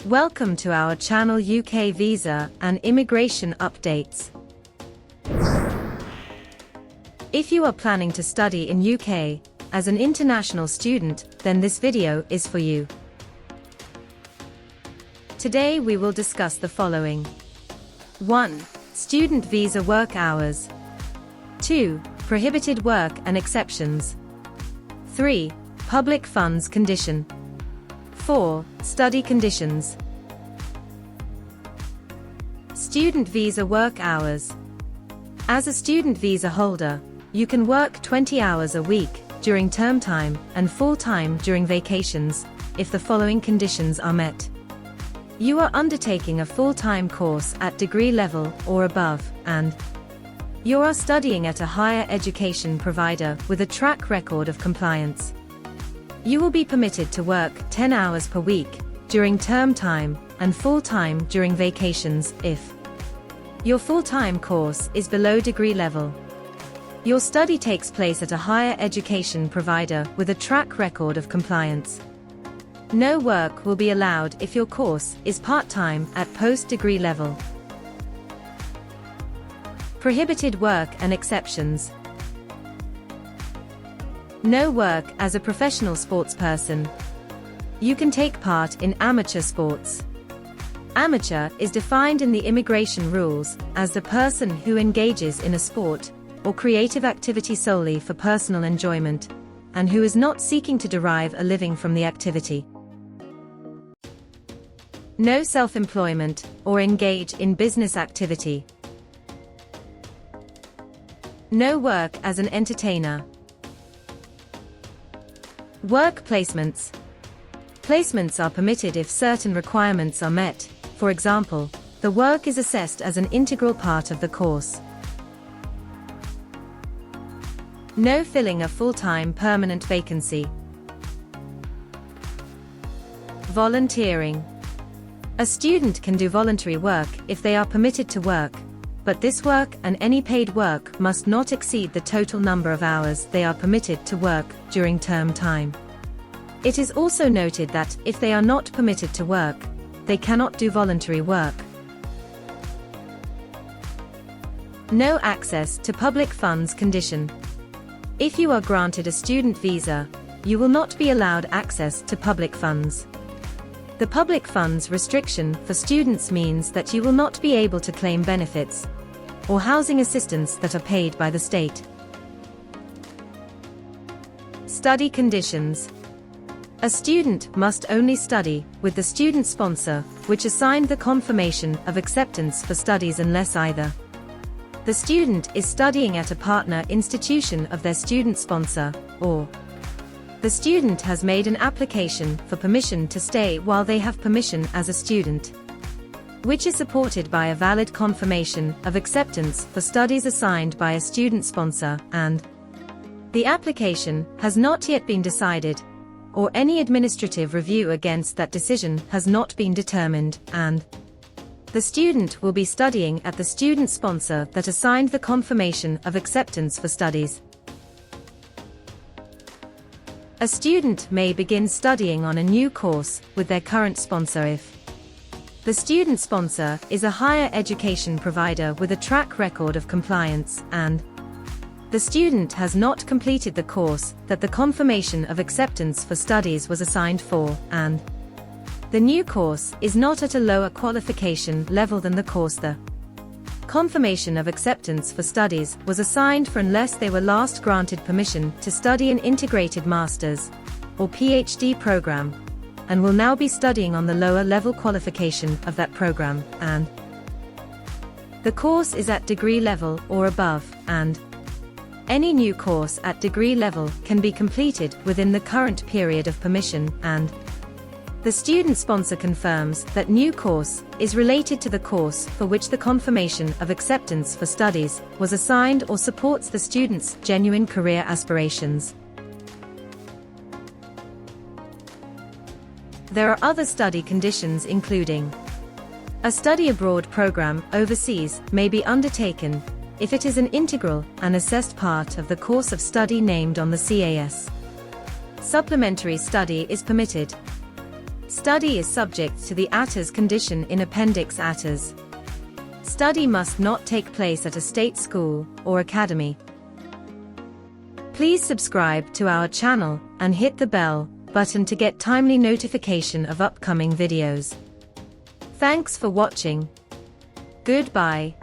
Welcome to our channel UK Visa and Immigration Updates. If you are planning to study in UK as an international student, then this video is for you. Today we will discuss the following. 1. Student visa work hours. 2. Prohibited work and exceptions. 3. Public funds condition. 4. Study conditions. Student visa work hours. As a student visa holder, you can work 20 hours a week during term time and full-time during vacations, if the following conditions are met. You are undertaking a full-time course at degree level or above, and you are studying at a higher education provider with a track record of compliance. You will be permitted to work 10 hours per week during term time and full-time during vacations if your full-time course is below degree level. Your study takes place at a higher education provider with a track record of compliance. No work will be allowed if your course is part-time at post-degree level. Prohibited work and exceptions. No work as a professional sportsperson. You can take part in amateur sports. Amateur is defined in the immigration rules as the person who engages in a sport or creative activity solely for personal enjoyment, and who is not seeking to derive a living from the activity. No self-employment or engage in business activity. No work as an entertainer. Work placements. Placements are permitted if certain requirements are met. For example, the work is assessed as an integral part of the course. No filling a full-time permanent vacancy. Volunteering. A student can do voluntary work if they are permitted to work, but this work and any paid work must not exceed the total number of hours they are permitted to work during term time. It is also noted that if they are not permitted to work, they cannot do voluntary work. No access to public funds condition. If you are granted a student visa, you will not be allowed access to public funds. The public funds restriction for students means that you will not be able to claim benefits or housing assistance that are paid by the state. Study conditions. A student must only study with the student sponsor, which assigned the confirmation of acceptance for studies, unless either the student is studying at a partner institution of their student sponsor, or the student has made an application for permission to stay while they have permission as a student, which is supported by a valid confirmation of acceptance for studies assigned by a student sponsor, and the application has not yet been decided, or any administrative review against that decision has not been determined, and the student will be studying at the student sponsor that assigned the confirmation of acceptance for studies. A student may begin studying on a new course with their current sponsor if the student sponsor is a higher education provider with a track record of compliance, and the student has not completed the course that the confirmation of acceptance for studies was assigned for, and the new course is not at a lower qualification level than the course the confirmation of acceptance for studies was assigned for, unless they were last granted permission to study an integrated master's or PhD program, and will now be studying on the lower level qualification of that program, and the course is at degree level or above, and any new course at degree level can be completed within the current period of permission, and the student sponsor confirms that new course is related to the course for which the confirmation of acceptance for studies was assigned or supports the student's genuine career aspirations. There are other study conditions, including a study abroad program overseas may be undertaken if it is an integral and assessed part of the course of study named on the CAS. Supplementary study is permitted. Study is subject to the ATAS condition in Appendix ATAS. Study must not take place at a state school or academy. Please subscribe to our channel and hit the bell button to get timely notification of upcoming videos. Thanks for watching. Goodbye.